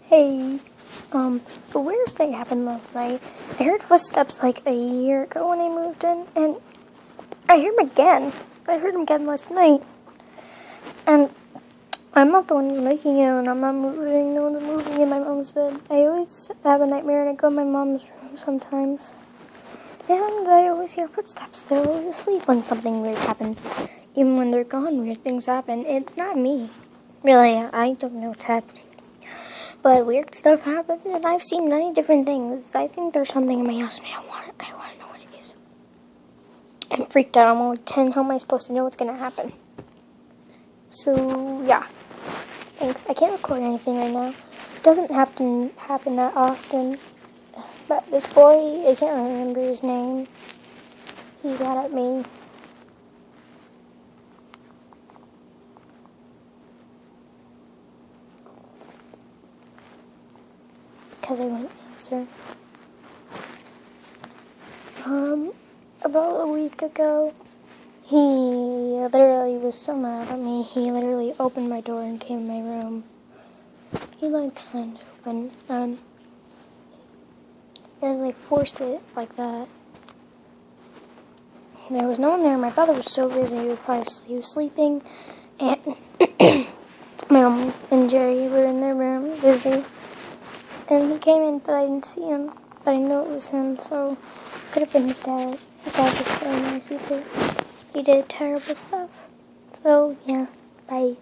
Hey, the weirdest thing happened last night. I heard footsteps like a year ago when I moved in, and I heard them again. I heard them again last night. And I'm not the one who's making it, and I'm not moving. No one's moving in my mom's bed. I always have a nightmare, and I go in my mom's room sometimes. And I always hear footsteps. They're always asleep when something weird happens. Even when they're gone, weird things happen. It's not me. Really, I don't know what's happening. But weird stuff happens, and I've seen many different things. I think there's something in my house, and I want to know what it is. I'm freaked out. I'm only 10. How am I supposed to know what's going to happen? So, yeah. Thanks. I can't record anything right now. It doesn't have to happen that often. But this boy, I can't remember his name. He got at me. Because I wouldn't answer. About a week ago, he literally was so mad at me. He literally opened my door and came in my room. He slammed it open, and forced it like that. There was no one there. My father was so busy, he was sleeping, and my mom and Jerry were in their room busy. And he came in, but I didn't see him. But I know it was him, so it could have been his dad. His dad was very nice either. He did terrible stuff. So, yeah, bye.